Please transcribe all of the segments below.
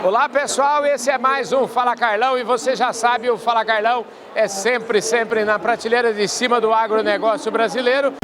Olá pessoal, esse é mais um Fala Carlão e você já sabe, o Fala Carlão é sempre na prateleira de cima do agronegócio brasileiro.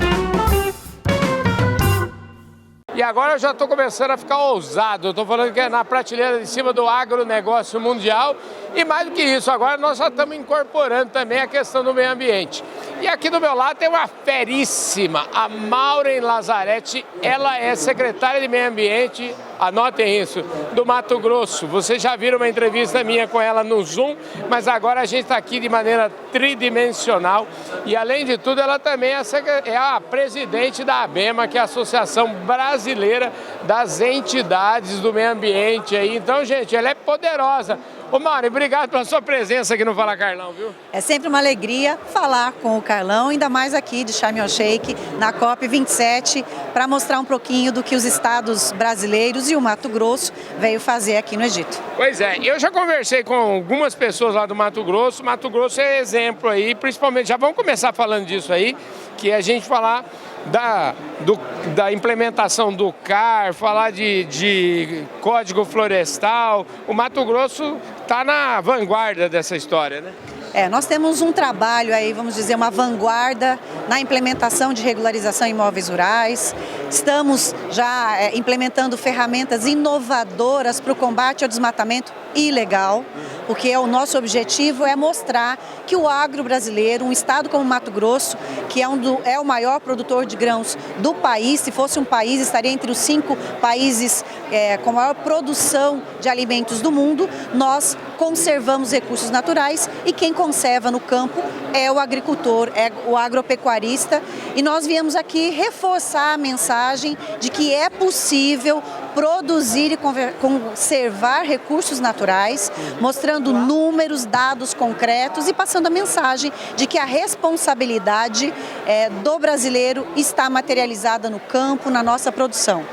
E agora eu já estou começando a ficar ousado, eu estou falando que é na prateleira de cima do agronegócio mundial e mais do que isso, agora nós já estamos incorporando também a questão do meio ambiente. E aqui do meu lado tem uma feríssima, a Maureen Lazzaretti, ela é secretária de meio ambiente, anotem isso, do Mato Grosso. Vocês já viram uma entrevista minha com ela no Zoom, mas agora a gente está aqui de maneira tridimensional e além de tudo ela também é a presidente da ABEMA, que é a Associação Brasileira das Entidades do Meio Ambiente. Então, gente, ela é poderosa. Ô Maureen, obrigado pela sua presença aqui no Fala Carlão, viu? É sempre uma alegria falar com o Carlão, ainda mais aqui de Sharm el-Sheikh, na COP27, para mostrar um pouquinho do que os estados brasileiros e o Mato Grosso veio fazer aqui no Egito. Pois é, eu já conversei com algumas pessoas lá do Mato Grosso. Mato Grosso é exemplo aí, principalmente, já vamos começar falando disso aí, que é a gente falar da implementação do CAR, falar de código florestal. O Mato Grosso está na vanguarda dessa história, né? Nós temos um trabalho aí, vamos dizer, uma vanguarda na implementação de regularização em imóveis rurais. Estamos já implementando ferramentas inovadoras para o combate ao desmatamento ilegal, porque o nosso objetivo é mostrar que o agro brasileiro, um estado como Mato Grosso, que é o maior produtor de grãos do país, se fosse um país, estaria entre os 5 países com maior produção de alimentos do mundo. Nós conservamos recursos naturais e quem conserva no campo é o agricultor, é o agropecuarista. E nós viemos aqui reforçar a mensagem de que é possível produzir e conservar recursos naturais, mostrando números, dados concretos e passando a mensagem de que a responsabilidade do brasileiro está materializada no campo, na nossa produção.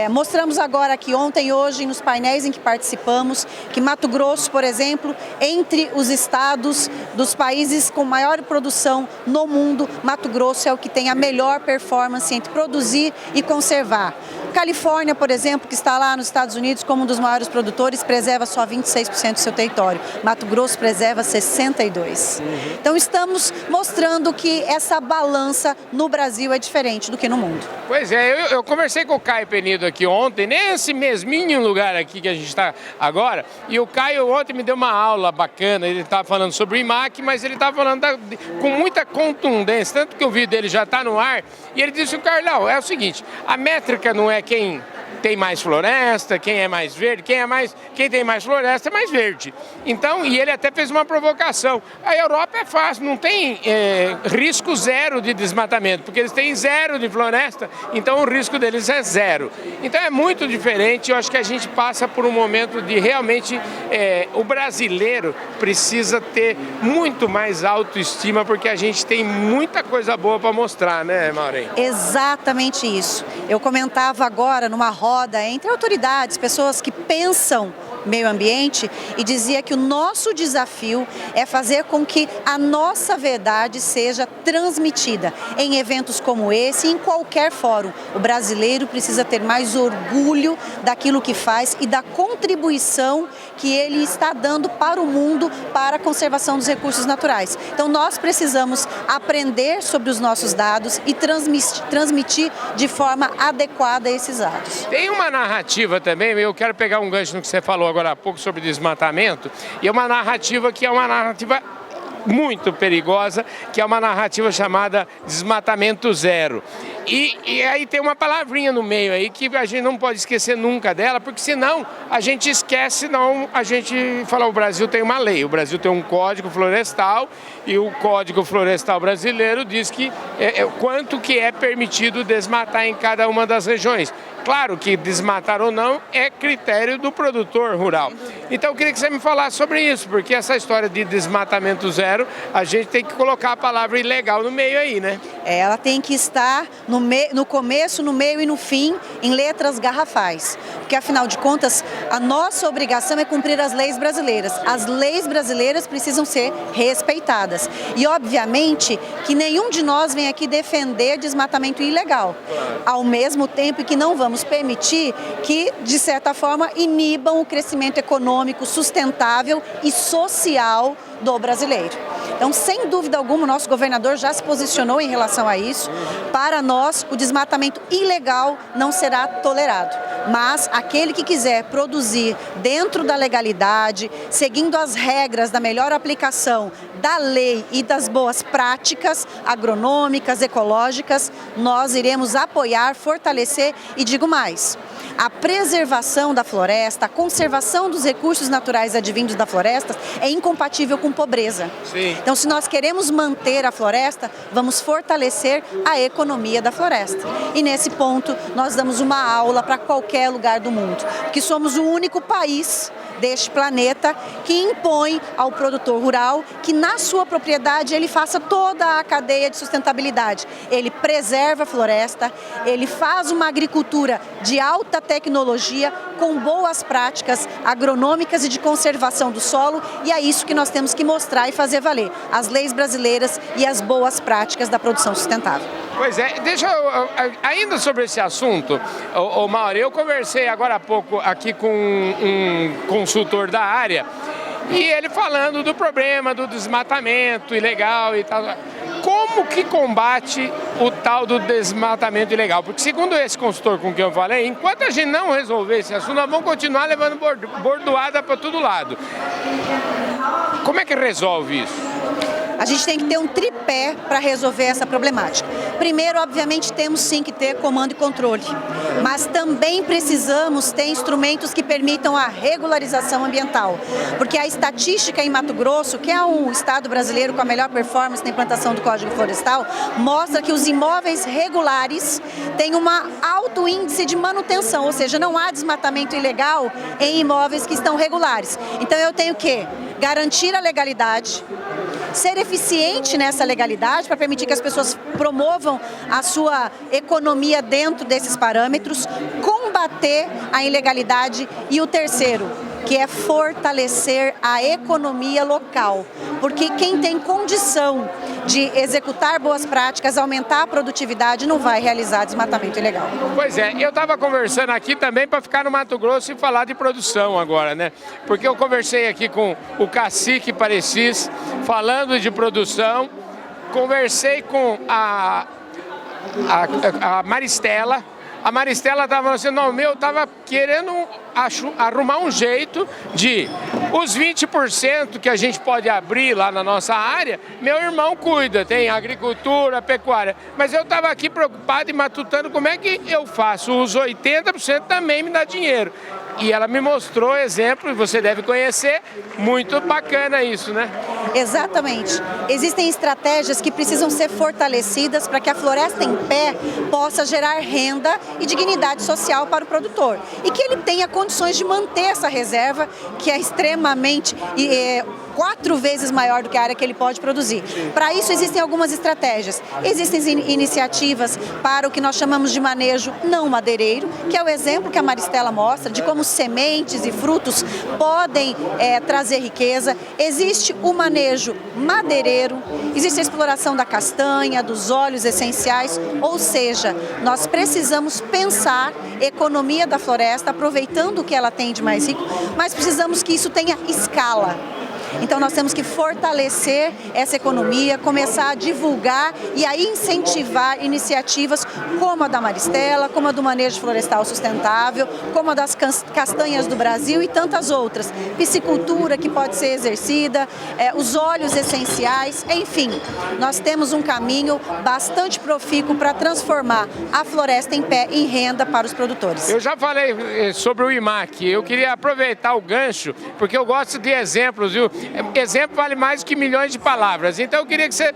Mostramos agora aqui ontem e hoje nos painéis em que participamos que Mato Grosso, por exemplo, entre os estados dos países com maior produção no mundo, Mato Grosso é o que tem a melhor performance entre produzir e conservar. Califórnia, por exemplo, que está lá nos Estados Unidos como um dos maiores produtores, preserva só 26% do seu território. Mato Grosso preserva 62%. Então estamos mostrando que essa balança no Brasil é diferente do que no mundo. Pois é, eu conversei com o Caio Penido aqui ontem, nesse mesminho lugar aqui que a gente está agora, e o Caio ontem me deu uma aula bacana, ele estava falando sobre o IMAC, mas ele estava falando com muita contundência, tanto que o vídeo dele já está no ar, e ele disse: Carlão, é o seguinte, a métrica não é quem tem mais floresta, quem é mais verde, quem tem mais floresta é mais verde. Então, e ele até fez uma provocação. A Europa é fácil, não tem risco zero de desmatamento, porque eles têm zero de floresta, então o risco deles é zero. Então é muito diferente, eu acho que a gente passa por um momento de realmente, o brasileiro precisa ter muito mais autoestima, porque a gente tem muita coisa boa para mostrar, né, Maureen? Exatamente isso. Eu comentava agora numa roda entre autoridades, pessoas que pensam meio ambiente, e dizia que o nosso desafio é fazer com que a nossa verdade seja transmitida em eventos como esse e em qualquer fórum. O brasileiro precisa ter mais orgulho daquilo que faz e da contribuição que ele está dando para o mundo para a conservação dos recursos naturais. Então nós precisamos aprender sobre os nossos dados e transmitir de forma adequada esses dados. Tem uma narrativa também, eu quero pegar um gancho no que você falou agora há pouco sobre desmatamento, e é uma narrativa que é uma narrativa muito perigosa, que é uma narrativa chamada desmatamento zero. E aí tem uma palavrinha no meio aí que a gente não pode esquecer nunca dela, porque senão a gente esquece, senão a gente fala: o Brasil tem uma lei, o Brasil tem um código florestal e o Código Florestal brasileiro diz que quanto que é permitido desmatar em cada uma das regiões. Claro que desmatar ou não é critério do produtor rural. Então eu queria que você me falasse sobre isso, porque essa história de desmatamento zero, a gente tem que colocar a palavra ilegal no meio aí, né? Ela tem que estar no no começo, no meio e no fim, em letras garrafais. Porque, afinal de contas, a nossa obrigação é cumprir as leis brasileiras. As leis brasileiras precisam ser respeitadas. E, obviamente, que nenhum de nós vem aqui defender desmatamento ilegal. Ao mesmo tempo que não vamos permitir que, de certa forma, inibam o crescimento econômico sustentável e social do brasileiro. Então, sem dúvida alguma, o nosso governador já se posicionou em relação a isso. Para nós, o desmatamento ilegal não será tolerado. Mas aquele que quiser produzir dentro da legalidade, seguindo as regras da melhor aplicação da lei e das boas práticas agronômicas, ecológicas, nós iremos apoiar, fortalecer e digo mais. A preservação da floresta, a conservação dos recursos naturais advindos da floresta é incompatível com pobreza. Sim. Então, se nós queremos manter a floresta, vamos fortalecer a economia da floresta. E nesse ponto, nós damos uma aula para qualquer lugar do mundo, porque somos o único país deste planeta que impõe ao produtor rural que na sua propriedade ele faça toda a cadeia de sustentabilidade. Ele preserva a floresta, ele faz uma agricultura de alta tecnologia com boas práticas agronômicas e de conservação do solo, e é isso que nós temos que mostrar e fazer valer, as leis brasileiras e as boas práticas da produção sustentável. Pois é, ainda sobre esse assunto, Mauro, eu conversei agora há pouco aqui com um consultor da área e ele falando do problema do desmatamento ilegal e tal. Como que combate o tal do desmatamento ilegal? Porque segundo esse consultor com quem eu falei, enquanto a gente não resolver esse assunto, nós vamos continuar levando bordoada para todo lado. Como é que resolve isso? A gente tem que ter um tripé para resolver essa problemática. Primeiro, obviamente, temos sim que ter comando e controle, mas também precisamos ter instrumentos que permitam a regularização ambiental, porque a estatística em Mato Grosso, que é um estado brasileiro com a melhor performance na implantação do Código Florestal, mostra que os imóveis regulares têm um alto índice de manutenção, ou seja, não há desmatamento ilegal em imóveis que estão regulares. Então eu tenho que garantir a legalidade, ser eficiente nessa legalidade para permitir que as pessoas promovam a sua economia dentro desses parâmetros, combater a ilegalidade e o terceiro, que é fortalecer a economia local, porque quem tem condição de executar boas práticas, aumentar a produtividade, não vai realizar desmatamento ilegal. Pois é, eu estava conversando aqui também para ficar no Mato Grosso e falar de produção agora, né? Porque eu conversei aqui com o cacique Parecis, falando de produção, conversei com a Maristela. A Maristela estava falando assim, não, eu estava querendo arrumar um jeito de os 20% que a gente pode abrir lá na nossa área, meu irmão cuida, tem agricultura, pecuária, mas eu estava aqui preocupado e matutando como é que eu faço, os 80% também me dá dinheiro. E ela me mostrou exemplo, e você deve conhecer, muito bacana isso, né? Exatamente. Existem estratégias que precisam ser fortalecidas para que a floresta em pé possa gerar renda e dignidade social para o produtor. E que ele tenha condições de manter essa reserva, que é extremamente 4 vezes maior do que a área que ele pode produzir. Para isso existem algumas estratégias. Existem iniciativas para o que nós chamamos de manejo não madeireiro, que é o exemplo que a Maristela mostra de como sementes e frutos podem trazer riqueza. Existe o manejo madeireiro, existe a exploração da castanha, dos óleos essenciais, ou seja, nós precisamos pensar economia da floresta, aproveitando o que ela tem de mais rico, mas precisamos que isso tenha escala. Então nós temos que fortalecer essa economia, começar a divulgar e a incentivar iniciativas como a da Maristela, como a do manejo florestal sustentável, como a das castanhas do Brasil e tantas outras. Piscicultura que pode ser exercida, os óleos essenciais, enfim, nós temos um caminho bastante profícuo para transformar a floresta em pé em renda para os produtores. Eu já falei sobre o IMAC, eu queria aproveitar o gancho, porque eu gosto de exemplos, viu? Exemplo vale mais que milhões de palavras, então eu queria que você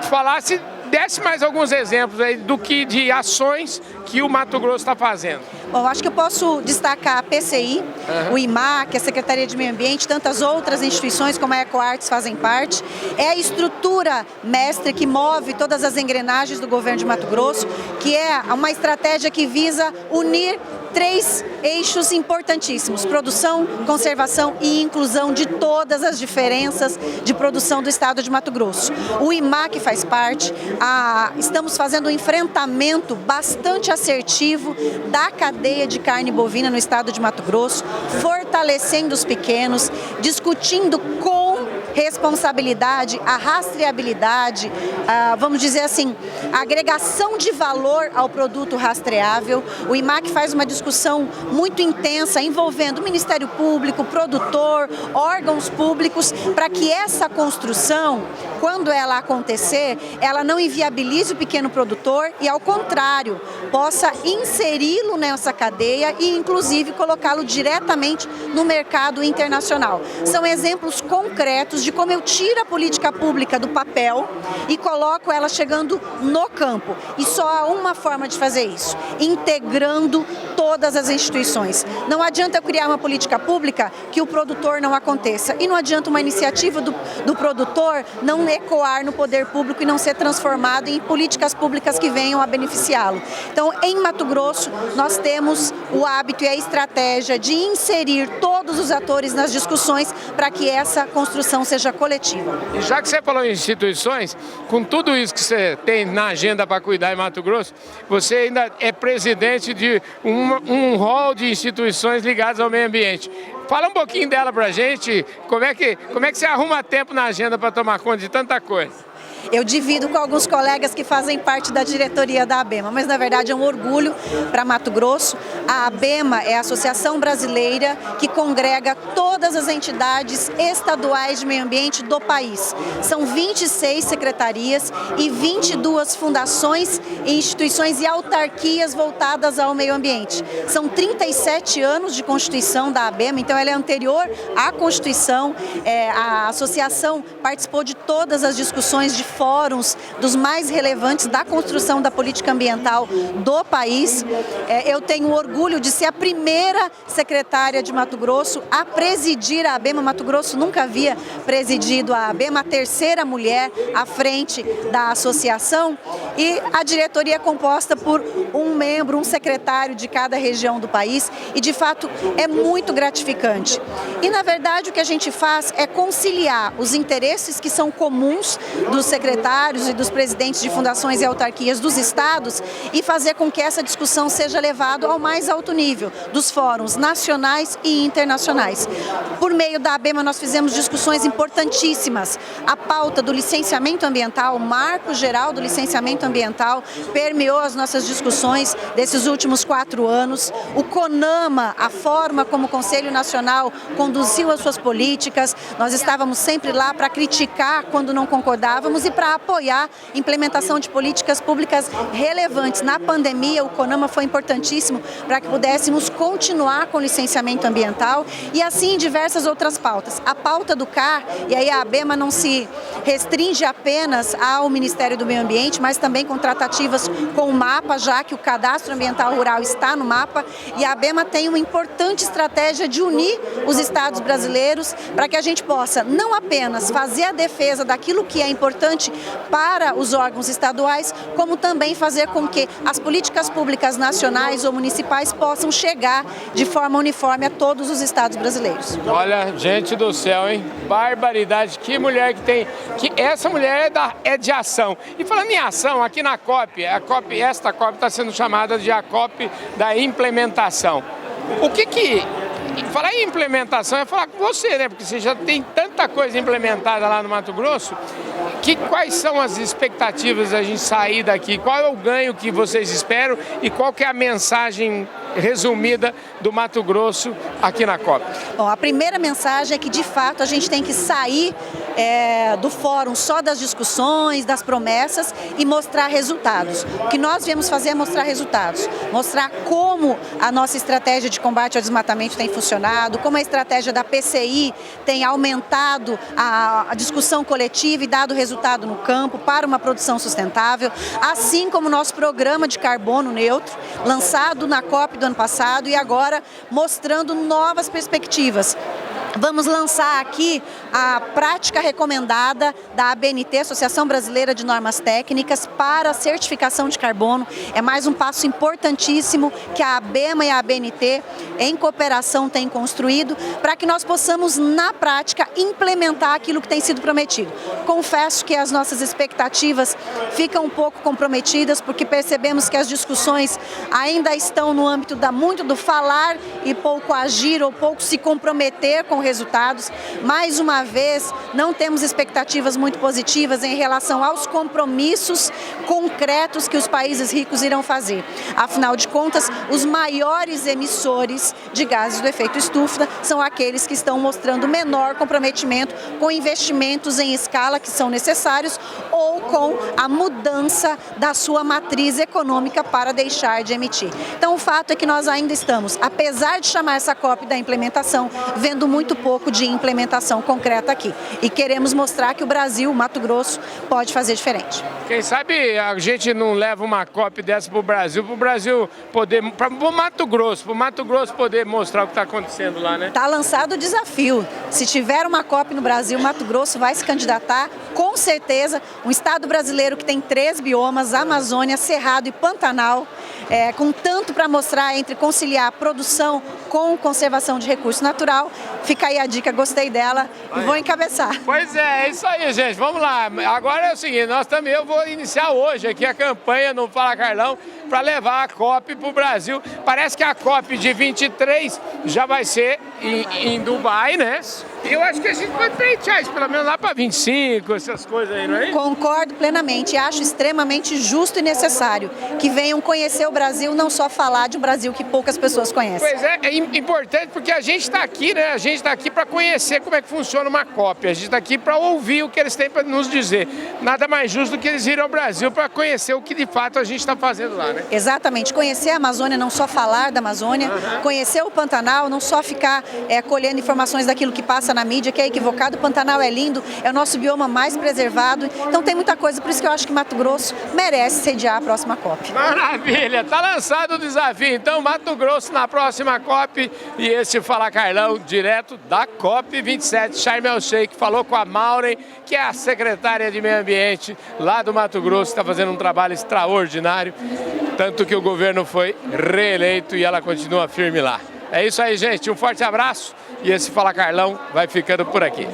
falasse desse mais alguns exemplos aí de ações que o Mato Grosso está fazendo. Bom, acho que eu posso destacar a PCI, o IMAC, a Secretaria de Meio Ambiente, tantas outras instituições como a Ecoartes fazem parte. É a estrutura mestre que move todas as engrenagens do governo de Mato Grosso, que é uma estratégia que visa unir 3 eixos importantíssimos: produção, conservação e inclusão de todas as diferenças de produção do estado de Mato Grosso. O IMAC faz parte, estamos fazendo um enfrentamento bastante assertivo da cadeia de carne bovina no estado de Mato Grosso, fortalecendo os pequenos, discutindo com responsabilidade, a rastreabilidade, vamos dizer assim, a agregação de valor ao produto rastreável. O IMAC faz uma discussão muito intensa envolvendo o Ministério Público, produtor, órgãos públicos, para que essa construção, quando ela acontecer, ela não inviabilize o pequeno produtor e, ao contrário, possa inseri-lo nessa cadeia e, inclusive, colocá-lo diretamente no mercado internacional. São exemplos concretos de como eu tiro a política pública do papel e coloco ela chegando no campo. E só há uma forma de fazer isso: integrando todas as instituições. Não adianta eu criar uma política pública que o produtor não aconteça. E não adianta uma iniciativa do produtor não ecoar no poder público e não ser transformado em políticas públicas que venham a beneficiá-lo. Então, em Mato Grosso, nós temos o hábito e a estratégia de inserir todos os atores nas discussões para que essa construção seja coletiva. E já que você falou em instituições, com tudo isso que você tem na agenda para cuidar em Mato Grosso, você ainda é presidente de um rol de instituições ligadas ao meio ambiente. Fala um pouquinho dela pra gente, como é que você arruma tempo na agenda para tomar conta de tanta coisa? Eu divido com alguns colegas que fazem parte da diretoria da ABEMA, mas na verdade é um orgulho para Mato Grosso. A ABEMA é a Associação Brasileira que congrega todas as entidades estaduais de meio ambiente do país. São 26 secretarias e 22 fundações, instituições e autarquias voltadas ao meio ambiente. São 37 anos de constituição da ABEMA, então ela é anterior à Constituição. A associação participou de todas as discussões de fóruns dos mais relevantes da construção da política ambiental do país. Eu tenho orgulho de ser a primeira secretária de Mato Grosso a presidir a ABEMA. Mato Grosso nunca havia presidido a ABEMA, a terceira mulher à frente da associação, e a diretoria é composta por um membro, um secretário de cada região do país, e de fato é muito gratificante. E na verdade o que a gente faz é conciliar os interesses que são comuns dos secretários e dos presidentes de fundações e autarquias dos estados e fazer com que essa discussão seja levada ao mais alto nível dos fóruns nacionais e internacionais. Por meio da ABEMA nós fizemos discussões importantíssimas. A pauta do licenciamento ambiental, o marco geral do licenciamento ambiental, permeou as nossas discussões desses últimos 4 anos. O CONAMA, a forma como o Conselho Nacional conduziu as suas políticas, nós estávamos sempre lá para criticar quando não concordávamos e para apoiar a implementação de políticas públicas relevantes. Na pandemia, o CONAMA foi importantíssimo para que pudéssemos continuar com o licenciamento ambiental e assim em diversas outras pautas. A pauta do CAR, e aí a ABEMA não se restringe apenas ao Ministério do Meio Ambiente, mas também com tratativas com o MAPA, já que o Cadastro Ambiental Rural está no MAPA, e a ABEMA tem uma importante estratégia de unir os estados brasileiros para que a gente possa não apenas fazer a defesa daquilo que é importante para os órgãos estaduais, como também fazer com que as políticas públicas nacionais ou municipais possam chegar de forma uniforme a todos os estados brasileiros. Olha, gente do céu, hein? Barbaridade, que mulher que tem. Que essa mulher é de ação. E falando em ação, aqui na COP, esta COP está sendo chamada de a COP da implementação. O que falar em implementação é falar com você, né? Porque você já tem tanta coisa implementada lá no Mato Grosso. Quais são as expectativas da gente sair daqui? Qual é o ganho que vocês esperam e qual que é a mensagem resumida do Mato Grosso aqui na COP. Bom, a primeira mensagem é que, de fato, a gente tem que sair do fórum só das discussões, das promessas e mostrar resultados. O que nós viemos fazer é mostrar resultados, mostrar como a nossa estratégia de combate ao desmatamento tem funcionado, como a estratégia da PCI tem aumentado a discussão coletiva e dado resultado no campo para uma produção sustentável, assim como o nosso programa de carbono neutro, lançado na COP do ano passado e agora mostrando novas perspectivas. Vamos lançar aqui a prática recomendada da ABNT, Associação Brasileira de Normas Técnicas, para a certificação de carbono. É mais um passo importantíssimo que a ABEMA e a ABNT, em cooperação, têm construído, para que nós possamos, na prática, implementar aquilo que tem sido prometido. Confesso que as nossas expectativas ficam um pouco comprometidas, porque percebemos que as discussões ainda estão no âmbito muito do falar e pouco agir ou pouco se comprometer com resultados. Mais uma vez, não temos expectativas muito positivas em relação aos compromissos concretos que os países ricos irão fazer. Afinal de contas, os maiores emissores de gases do efeito estufa são aqueles que estão mostrando menor comprometimento com investimentos em escala que são necessários ou com a mudança da sua matriz econômica para deixar de emitir. Então, o fato é que nós ainda estamos, apesar de chamar essa COP da implementação, vendo muito pouco de implementação concreta aqui. E queremos mostrar que o Brasil, o Mato Grosso, pode fazer diferente. Quem sabe a gente não leva uma COP dessa para o Brasil poder, para o Mato Grosso poder mostrar o que está acontecendo lá, né? Está lançado o desafio. Se tiver uma COP no Brasil, o Mato Grosso vai se candidatar, com certeza, um estado brasileiro que tem 3 biomas, Amazônia, Cerrado e Pantanal, com tanto para mostrar entre conciliar produção com conservação de recurso natural. Fica aí a dica, gostei dela e vou encabeçar. Pois é isso aí, gente, vamos lá. Agora é o seguinte, eu vou iniciar hoje aqui a campanha no Fala Carlão para levar a COP para o Brasil. Parece que a COP de 23 já vai ser em Dubai, né? E eu acho que a gente pode pleitear isso, pelo menos lá para 25, essas coisas aí, não é? Concordo plenamente e acho extremamente justo e necessário que venham conhecer o Brasil, não só falar de um Brasil que poucas pessoas conhecem. Pois é importante porque a gente está aqui, né? A gente está aqui para conhecer como é que funciona uma COP, a gente está aqui para ouvir o que eles têm para nos dizer. Nada mais justo do que eles irem ao Brasil para conhecer o que de fato a gente está fazendo lá, né? Exatamente, conhecer a Amazônia, não só falar da Amazônia, conhecer o Pantanal, não só ficar colhendo informações daquilo que passa na mídia, que é equivocado. O Pantanal é lindo, é o nosso bioma mais preservado, então tem muita coisa, por isso que eu acho que Mato Grosso merece sediar a próxima COP. Maravilha, tá lançado o desafio, então Mato Grosso na próxima COP e esse Fala Carlão direto da COP 27, Sharm el-Sheikh, falou com a Maureen, que é a secretária de Meio Ambiente lá do Mato Grosso, está fazendo um trabalho extraordinário, tanto que o governo foi reeleito e ela continua firme lá. É isso aí, gente, um forte abraço e esse Fala Carlão vai ficando por aqui.